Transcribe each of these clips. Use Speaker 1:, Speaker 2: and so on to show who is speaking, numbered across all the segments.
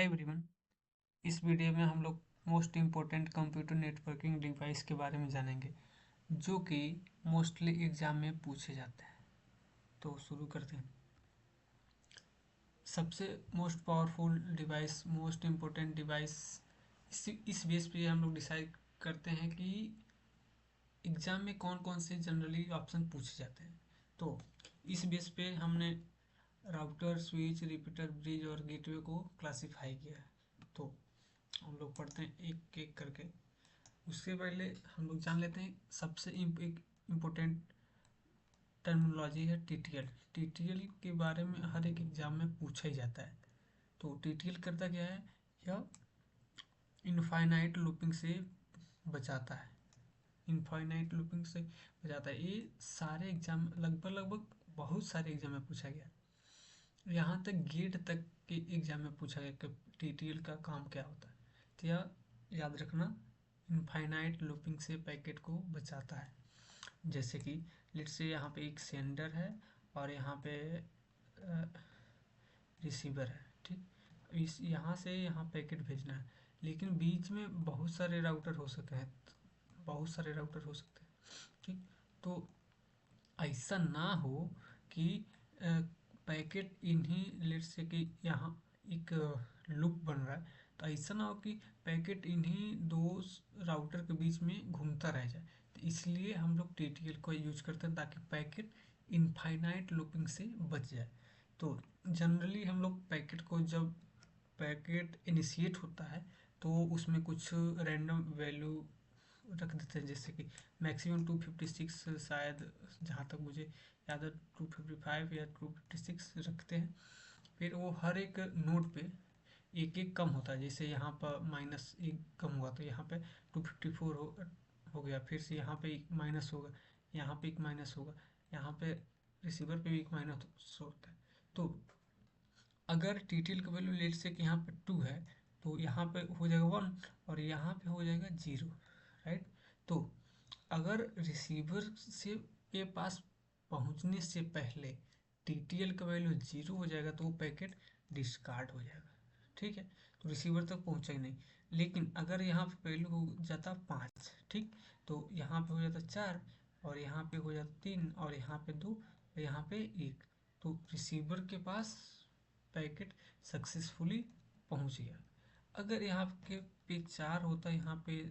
Speaker 1: Hi everyone. इस video में हम लोग most important computer networking device के बारे में जानेंगे जो कि मोस्टली एग्जाम में पूछे जाते हैं। तो शुरू करते हैं। सबसे most powerful device, most important device, इस बेस पे हम लोग डिसाइड करते हैं कि एग्जाम में कौन कौन से जनरली ऑप्शन पूछे जाते हैं। तो इस बेस पे हमने राउटर, स्विच, रिपीटर, ब्रिज और गेटवे को क्लासीफाई किया है। तो हम लोग पढ़ते हैं एक एक करके। उससे पहले हम लोग जान लेते हैं सबसे इम्पोर्टेंट टर्मिनोलॉजी है टीटीएल। टीटीएल के बारे में हर एक एग्जाम में पूछा ही जाता है। तो टीटीएल करता क्या है? यह इनफाइनाइट लूपिंग से बचाता है। इनफाइनाइट लूपिंग से बचाता है। ये सारे एग्जाम लगभग बहुत सारे एग्जाम में पूछा गया। यहाँ तक गेट तक के एग्जाम में पूछा गया कि टीटीएल का काम क्या होता है। तो यह याद रखना, इनफाइनाइट लूपिंग से पैकेट को बचाता है। जैसे कि लेट्स से यहाँ पे एक सेंडर है और यहाँ पे रिसीवर है, ठीक। इस यहाँ से यहाँ पैकेट भेजना है, लेकिन बीच में बहुत सारे राउटर हो सकते हैं, ठीक। तो ऐसा ना हो कि पैकेट इन्हीं, लेट्स से कि यहाँ एक लूप बन रहा है, तो ऐसा ना हो कि पैकेट इन्हीं दो राउटर के बीच में घूमता रह जाए। तो इसलिए हम लोग टीटीएल को यूज करते हैं ताकि पैकेट इनफाइनाइट लूपिंग से बच जाए। तो जनरली हम लोग पैकेट को, जब पैकेट इनिशिएट होता है तो उसमें कुछ रैंडम वैल्यू रख देते हैं, जैसे कि मैक्सिमम 256 शायद, जहाँ तक मुझे याद है 255 या 256 रखते हैं। फिर वो हर एक नोड पे एक एक कम होता है। जैसे यहाँ पर माइनस एक कम हुआ तो यहाँ पे 254 हो गया, फिर से यहाँ पे एक माइनस होगा, यहाँ पे एक माइनस होगा, यहाँ पे रिसीवर पे भी एक माइनस होता है। तो अगर टीटीएल का वैल्यू लेट से कि यहाँ पे 2 है तो यहाँ पे हो जाएगा 1 और यहाँ पे हो जाएगा 0, राइट। तो अगर रिसीवर से के पास पहुँचने से पहले टीटीएल का वैल्यू 0 हो जाएगा तो वो पैकेट डिस्कार्ड हो जाएगा, ठीक है। तो रिसीवर तक पहुँचा ही नहीं। लेकिन अगर यहाँ पे वैल्यू हो जाता 5, ठीक, तो यहाँ पे हो जाता 4 और यहाँ पे हो जाता 3 और यहाँ पे 2 और यहाँ पे 1, तो रिसीवर के पास पैकेट सक्सेसफुली पहुंच गया। अगर यहाँ के पे 4 होता है यहाँ पे,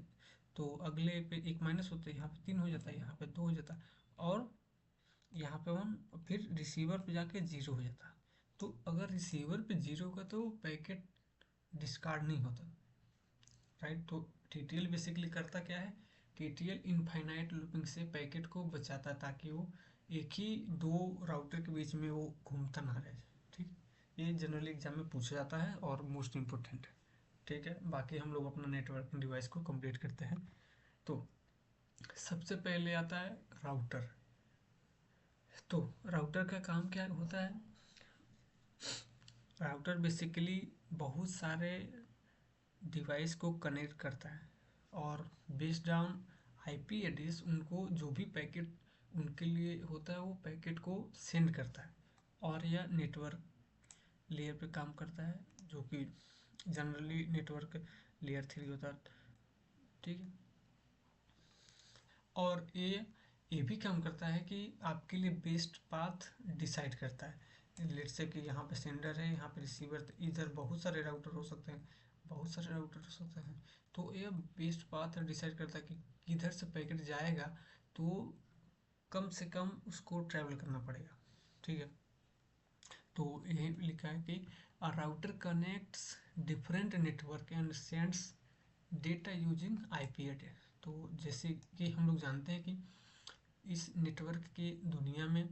Speaker 1: तो अगले पे एक माइनस होता है, यहाँ पे 3 हो जाता है, यहाँ पे 2 हो जाता है और यहाँ पे 1, फिर रिसीवर पे जाके 0 हो जाता। तो अगर रिसीवर पे 0 होगा तो पैकेट डिस्कार्ड नहीं होता, राइट। तो टीटीएल बेसिकली करता क्या है? टीटीएल इनफाइनाइट लूपिंग से पैकेट को बचाता है ताकि वो एक ही दो राउटर के बीच में वो घूमता ना रहे, ठीक। ये जनरली एग्जाम में पूछा जाता है और मोस्ट इम्पोर्टेंट है, ठीक है। बाकी हम लोग अपना नेटवर्किंग डिवाइस को कंप्लीट करते हैं। तो सबसे पहले आता है राउटर। तो राउटर का काम क्या होता है? राउटर बेसिकली बहुत सारे डिवाइस को कनेक्ट करता है और बेस्ड ऑन आईपी एड्रेस उनको जो भी पैकेट उनके लिए होता है वो पैकेट को सेंड करता है। और यह नेटवर्क लेयर पे काम करता है, जो कि जनरली नेटवर्क लेयर 3 होता है, ठीक है। और ये भी काम करता है कि आपके लिए बेस्ट पाथ डिसाइड करता है। लेट्स से कि यहाँ पे सेंडर है, यहाँ पे रिसीवर, तो इधर बहुत सारे राउटर हो सकते हैं, तो ये बेस्ट पाथ डिसाइड करता है कि किधर से पैकेट जाएगा तो कम से कम उसको ट्रैवल करना पड़ेगा, ठीक है। तो यही लिखा है कि a router connects different network and sends data using IP address. तो जैसे कि हम लोग जानते हैं कि इस नेटवर्क की दुनिया में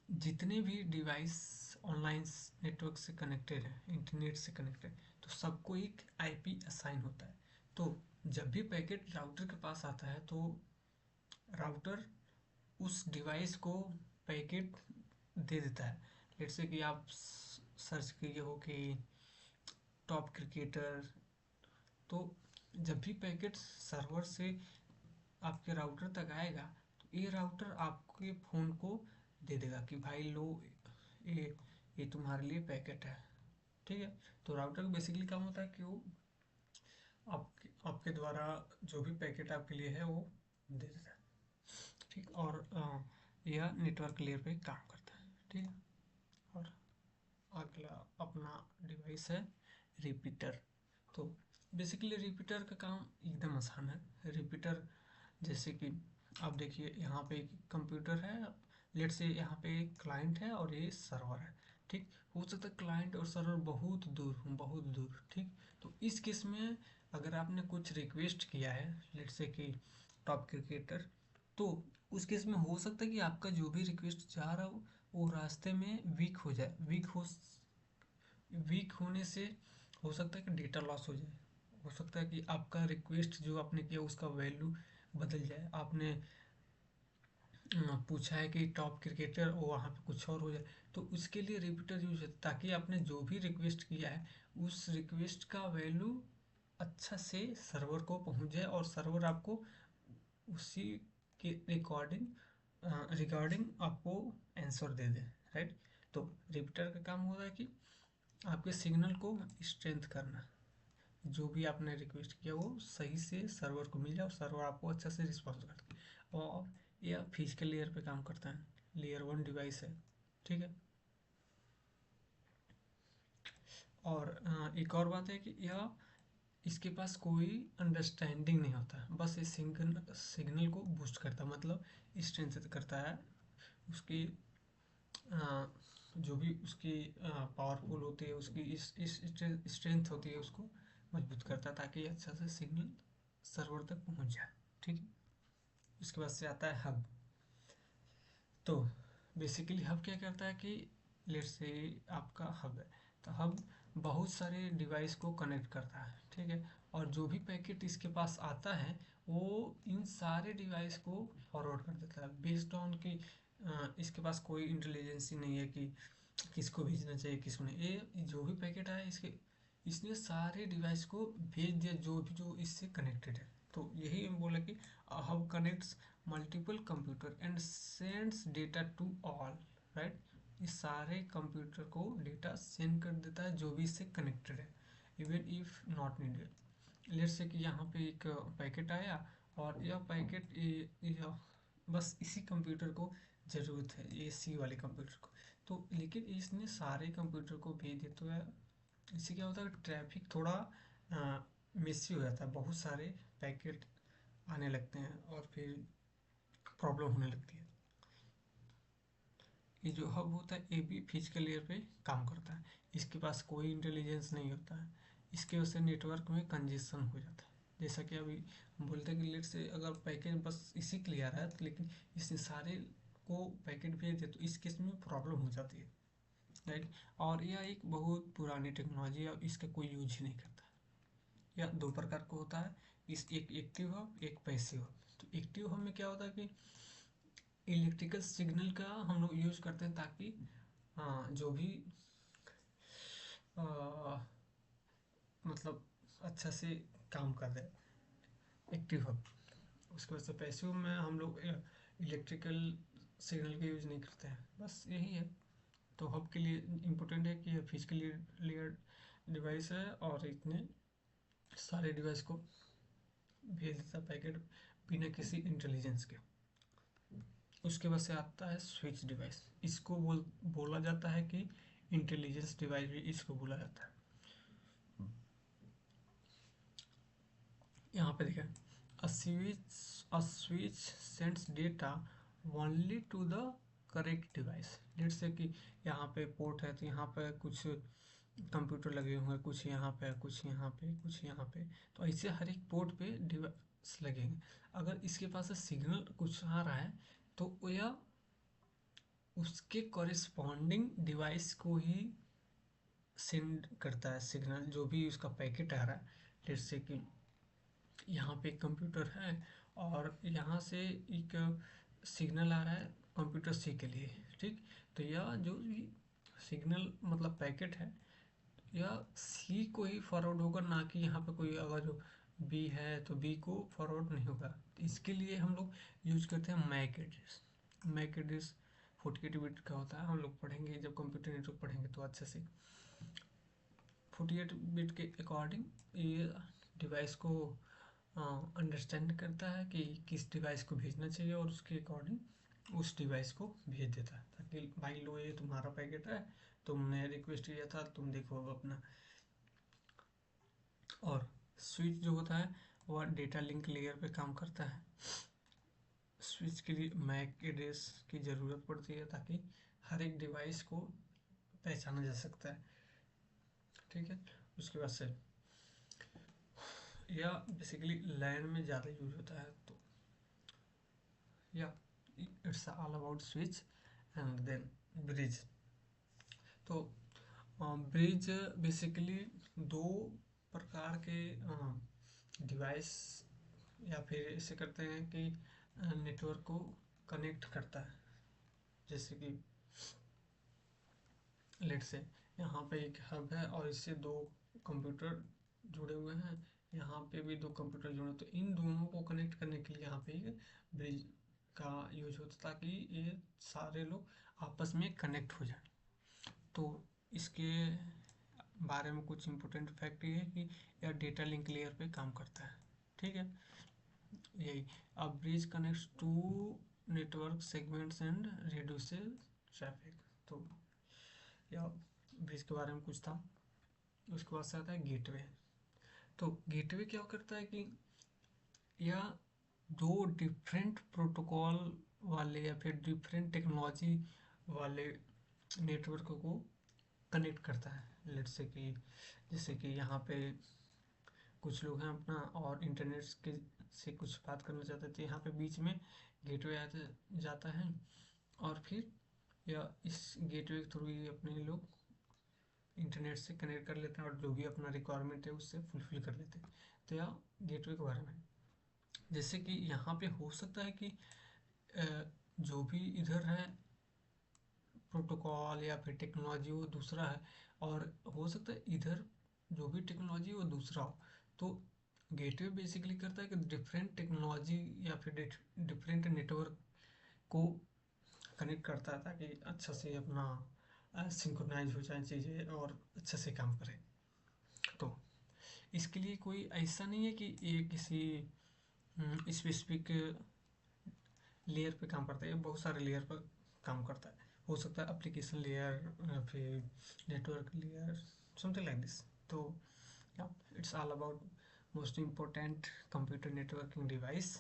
Speaker 1: जितने भी डिवाइस ऑनलाइन नेटवर्क से कनेक्टेड है, इंटरनेट से कनेक्टेड, तो सबको एक आईपी असाइन होता है। तो जब भी पैकेट राउटर के पास आता है तो राउटर उस डिवाइस को पैकेट दे देता है। लेट्स से कि आप सर्च किए हो कि टॉप क्रिकेटर, तो जब भी पैकेट सर्वर से आपके राउटर तक आएगा तो ये राउटर आपके फ़ोन को दे देगा कि भाई लो, ये ये तुम्हारे लिए पैकेट है। ठीक है। तो राउटर का बेसिकली काम होता है कि वो आपके द्वारा जो भी पैकेट आपके लिए है वो दे देता है, ठीक। और यह नेटवर्क लेयर पे काम करता है, ठीक है। और अगला अपना डिवाइस है रिपीटर। तो बेसिकली रिपीटर का काम एकदम आसान है। रिपीटर जैसे कि आप देखिए यहाँ पे एक कंप्यूटर है, लेट से यहाँ पे एक क्लाइंट है और ये सर्वर है, ठीक। हो सकता है क्लाइंट और सर्वर बहुत दूर हो, बहुत दूर, ठीक। तो इस केस में अगर आपने कुछ रिक्वेस्ट किया है लेट से कि टॉप क्रिकेटर, तो उस केस में हो सकता है कि आपका जो भी रिक्वेस्ट जा रहा हो वो रास्ते में वीक हो जाए। वीक होने से हो सकता है कि डेटा लॉस हो जाए, हो सकता है कि आपका रिक्वेस्ट जो आपने किया उसका वैल्यू बदल जाए। आपने पूछा है कि टॉप क्रिकेटर और वहाँ पे कुछ और हो जाए, तो उसके लिए रिपीटर यूज है ताकि आपने जो भी रिक्वेस्ट किया है उस रिक्वेस्ट का वैल्यू अच्छा से सर्वर को पहुँच जाए और सर्वर आपको उसी के रिगार्डिंग आपको आंसर दे दे, राइट। तो रिपीटर का काम होता है कि आपके सिग्नल को स्ट्रेंथ करना, जो भी आपने रिक्वेस्ट किया वो सही से सर्वर को मिल जाए और सर्वर आपको अच्छा से रिस्पॉन्स करता है। और यह फिजिकल लेयर पे काम करता है, लेयर 1 डिवाइस है, ठीक है। और एक और बात है कि यह इसके पास कोई अंडरस्टैंडिंग नहीं होता, बस ये सिग्नल को बूस्ट करता है, मतलब स्ट्रेंथ करता है उसकी जो भी उसकी पावरफुल होती है, उसकी इस स्ट्रेंथ होती है, उसको मजबूत करता है ताकि अच्छा से सिग्नल सर्वर तक पहुंच जाए, ठीक है। उसके बाद से आता है हब। तो बेसिकली हब क्या करता है कि लेट से आपका हब है, तो हब बहुत सारे डिवाइस को कनेक्ट करता है, ठीक है। और जो भी पैकेट इसके पास आता है वो इन सारे डिवाइस को फॉरवर्ड कर देता है बेस्ड ऑन कि इसके पास कोई इंटेलिजेंसी नहीं है कि किसको भेजना चाहिए किसको नहीं। ये जो भी पैकेट आया इसने सारे डिवाइस को भेज दिया जो इससे कनेक्टेड है। तो यही हम बोला कि hub connects multiple computer and sends data to all, right. इस सारे कंप्यूटर को डेटा सेंड कर देता है जो भी इससे कनेक्टेड है, even if not needed. Let's say कि यहाँ पे एक पैकेट आया और यह पैकेट बस इसी कंप्यूटर को ज़रूरत है, ये सी वाले कंप्यूटर को। तो लेकिन इसने सारे कंप्यूटर को भेज दिया, तो इससे क्या होता है ट्रैफिक थोड़ा मिसी हो जाता है, बहुत सारे पैकेट आने लगते हैं और फिर प्रॉब्लम होने लगती है। ये जो हब होता है ये भी फिजिकल लेयर पे काम करता है, इसके पास कोई इंटेलिजेंस नहीं होता है, इसके वजह से नेटवर्क में कंजेशन हो जाता है। जैसा कि अभी हम बोलते हैं कि लेट से अगर पैकेट बस इसी के लिए आ रहा है, तो लेकिन इसने सारे को पैकेट भेज दिया तो इस केस में प्रॉब्लम हो जाती है, राइट। और यह एक बहुत पुरानी टेक्नोलॉजी है और इसका कोई यूज ही नहीं करता। यह दो प्रकार का होता है, इस एक एक्टिव हब एक पैसिव हब। तो एक्टिव हब में क्या होता है कि इलेक्ट्रिकल सिग्नल का हम लोग यूज करते हैं ताकि जो भी आ, मतलब अच्छा से काम कर रहे एक्टिव हब। उसके वजह से पैसिव में हम लोग इलेक्ट्रिकल सिग्नल का यूज नहीं करते हैं, बस यही है। तो हब के लिए इम्पोर्टेंट है कि फिजिकली लेयर डिवाइस है और इतने सारे डिवाइस को भेज देता पैकेट बिना किसी इंटेलिजेंस के। उसके बाद से आता है स्विच डिवाइस, इसको बोला जाता है कि इंटेलिजेंस डिवाइस भी इसको बोला जाता है। यहाँ पे देखें a switch sends data only to the correct device। Let's say कि यहाँ पे पोर्ट है तो यहाँ पे कुछ कंप्यूटर लगे हुए हैं, कुछ यहाँ पे कुछ यहाँ पे कुछ यहाँ पे, तो ऐसे हर एक पोर्ट पे डिवाइस लगेंगे। अगर इसके पास सिग्नल कुछ आ रहा है तो यह उसके कॉरेस्पॉन्डिंग डिवाइस को ही सेंड करता है सिग्नल, जो भी उसका पैकेट आ रहा है। जैसे कि यहाँ पे एक कंप्यूटर है और यहाँ से एक सिग्नल आ रहा है कंप्यूटर सी के लिए, ठीक। तो यह जो भी सिग्नल मतलब पैकेट है यह सी को ही फॉरवर्ड होगा, ना कि यहाँ पे कोई अगर जो बी है तो बी को फॉरवर्ड नहीं होगा। तो इसके लिए हम लोग यूज करते हैं MAC address. MAC address 48 bit का होता है, हम लोग पढ़ेंगे जब कंप्यूटर नेटवर्क पढ़ेंगे तो अच्छे से। 48 बिट के अकॉर्डिंग ये डिवाइस को अंडरस्टैंड करता है कि किस डिवाइस को भेजना चाहिए और उसके अकॉर्डिंग उस डिवाइस को भेज देता है, ताकि भाई लो ये तुम्हारा पैकेट है, तुमने रिक्वेस्ट किया था, तुम देखो अब अपना। और स्विच जो होता है वह डेटा लिंक लेयर पे काम करता है। स्विच के लिए मैक एड्रेस की ज़रूरत पड़ती है ताकि हर एक डिवाइस को पहचाना जा सकता है, ठीक है। उसके बाद से या बेसिकली लैन में ज़्यादा यूज होता है, तो yeah it's all about switch and then bridge. तो ब्रिज बेसिकली दो प्रकार के डिवाइस या फिर ऐसे करते हैं कि नेटवर्क को कनेक्ट करता है। जैसे कि लेट से यहाँ पे एक हब है और इससे दो कंप्यूटर जुड़े हुए हैं, यहाँ पे भी दो कंप्यूटर जुड़े, तो इन दोनों को कनेक्ट करने के लिए यहाँ पे एक ब्रिज का यूज होता है ताकि ये सारे लोग आपस में कनेक्ट हो जाए। तो इसके बारे में कुछ इम्पोर्टेंट फैक्ट ये है कि यह डेटा लिंक लेयर पे काम करता है, ठीक है। यही a bridge connects two network segments and reduces traffic. तो या ब्रिज के बारे में कुछ था। उसके बाद से आता है गेटवे। तो गेटवे क्या करता है कि या दो डिफरेंट प्रोटोकॉल वाले या फिर डिफरेंट टेक्नोलॉजी वाले नेटवर्क को कनेक्ट करता है। लेट्स से कि जैसे कि यहाँ पे कुछ लोग हैं अपना और इंटरनेट के से कुछ बात करना चाहते थे, यहाँ पे बीच में गेटवे आता जाता है और फिर या इस गेटवे के थ्रू ही अपने लोग इंटरनेट से कनेक्ट कर लेते हैं और जो भी अपना रिक्वायरमेंट है उससे फुलफिल कर लेते हैं। तो यह गेटवे के बारे में, जैसे कि यहाँ पे हो सकता है कि जो भी इधर है प्रोटोकॉल या फिर टेक्नोलॉजी वो दूसरा है, और हो सकता है इधर जो भी टेक्नोलॉजी वो दूसरा हो। तो गेटवे बेसिकली करता है कि डिफरेंट टेक्नोलॉजी या फिर डिफरेंट नेटवर्क को कनेक्ट करता है ताकि अच्छा से अपना सिंक्रोनाइज हो जाए चीज़ें और अच्छे से काम करें। तो इसके लिए कोई ऐसा नहीं है कि ये किसी स्पेसिफिक लेयर पे काम करता है, ये बहुत सारे लेयर पर काम करता है। हो सकता है एप्लीकेशन लेयर, फिर network layer, something like this. तो yeah it's all about most important computer networking device.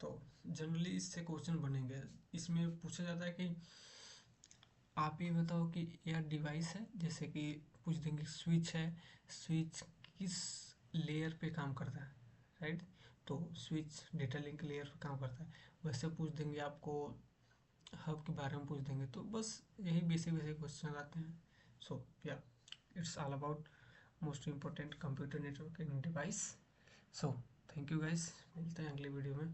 Speaker 1: तो जनरली इससे क्वेश्चन बनेंगे, इसमें पूछा जाता है कि आप ये बताओ कि यह डिवाइस है, जैसे कि पूछ देंगे स्विच है, स्विच किस लेयर पे काम करता है, राइट। तो स्विच डेटा लिंक लेयर पे काम करता है। वैसे पूछ देंगे आपको हब के बारे में पूछ देंगे, तो बस यही बेसिक बेसिक क्वेश्चन आते हैं। सो या it's all about most important computer networking device. So thank you guys, मिलते हैं अगले वीडियो में।